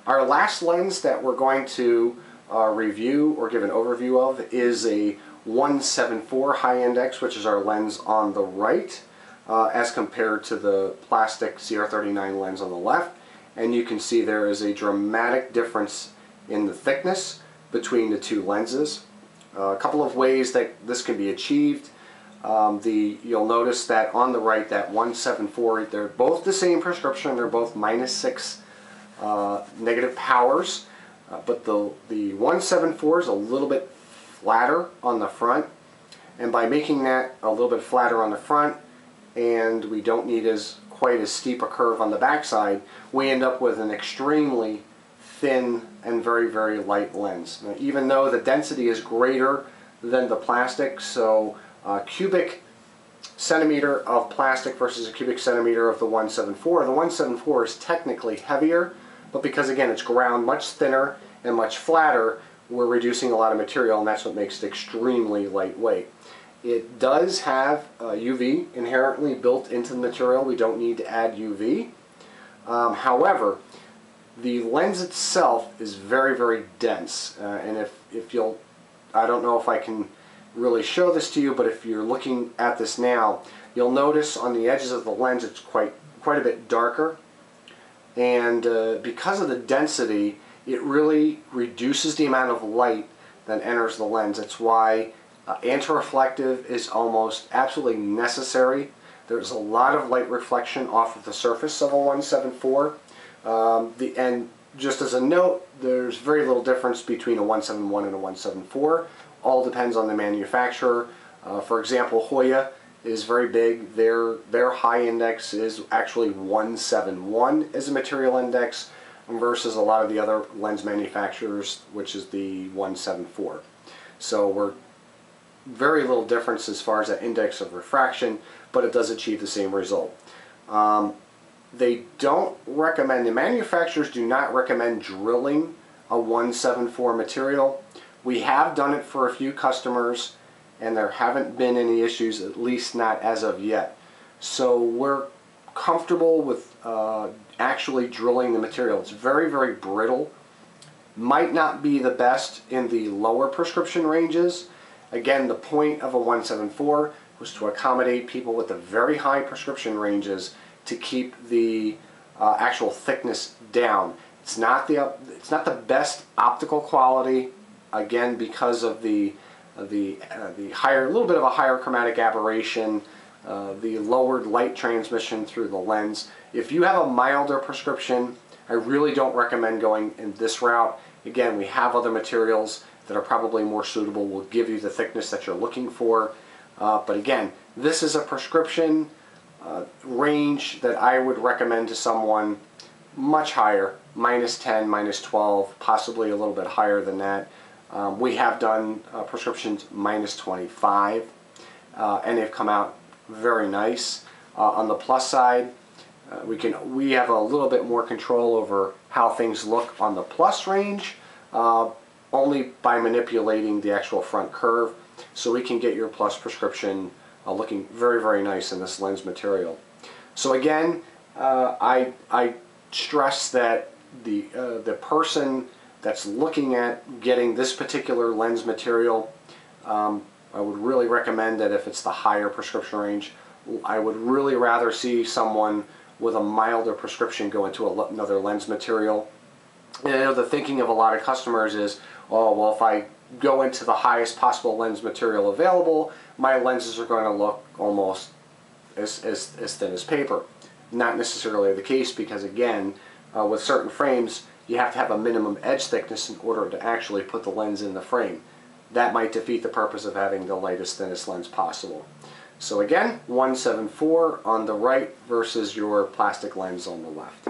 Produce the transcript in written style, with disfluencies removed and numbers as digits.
Our last lens that we're going to review or give an overview of is a 174 high index, which is our lens on the right, as compared to the plastic CR39 lens on the left. And you can see there is a dramatic difference in the thickness between the two lenses. A couple of ways that this can be achieved. You'll notice that on the right, that 174, they're both the same prescription. They're both -6 negative powers, but the 174 is a little bit flatter on the front, and by making that a little bit flatter on the front, and we don't need quite as steep a curve on the backside, we end up with an extremely thin and very, very light lens. Now, even though the density is greater than the plastic, so a cubic centimeter of plastic versus a cubic centimeter of the 174 is technically heavier, but because again it's ground much thinner and much flatter, we're reducing a lot of material, and that's what makes it extremely lightweight. It does have UV inherently built into the material. We don't need to add UV. However, the lens itself is very, very dense, and if you'll, I don't know if I can really show this to you, but if you're looking at this now, you'll notice on the edges of the lens it's quite a bit darker, and because of the density, it really reduces the amount of light that enters the lens. That's why anti-reflective is almost absolutely necessary. There's a lot of light reflection off of the surface of a 174. And just as a note, there's very little difference between a 171 and a 174. All depends on the manufacturer. For example, Hoya is very big. Their high index is actually 171 as a material index versus a lot of the other lens manufacturers, which is the 174. So we're very little difference as far as that index of refraction, but it does achieve the same result. They don't recommend, the manufacturers do not recommend drilling a 174 material. We have done it for a few customers, and there haven't been any issues, at least not as of yet. So we're comfortable with actually drilling the material. It's very, very brittle. Might not be the best in the lower prescription ranges. Again, the point of a 174 was to accommodate people with the very high prescription ranges to keep the actual thickness down. It's not the best optical quality, again, because of the higher, a little bit of a higher chromatic aberration, the lowered light transmission through the lens. If you have a milder prescription, I really don't recommend going in this route. Again, we have other materials that are probably more suitable, will give you the thickness that you're looking for. But again, this is a prescription range that I would recommend to someone much higher, -10, -12, possibly a little bit higher than that. We have done prescriptions -25, and they've come out very nice. On the plus side, we have a little bit more control over how things look on the plus range, only by manipulating the actual front curve, so we can get your plus prescription looking very, very nice in this lens material. So again, I stress that the person that's looking at getting this particular lens material, I would really recommend that if it's the higher prescription range, I would really rather see someone with a milder prescription go into another lens material. And I know the thinking of a lot of customers is, oh, well, if I go into the highest possible lens material available, my lenses are going to look almost as thin as paper. Not necessarily the case, because again, with certain frames, you have to have a minimum edge thickness in order to actually put the lens in the frame. That might defeat the purpose of having the lightest, thinnest lens possible. So again, 174 on the right versus your plastic lens on the left.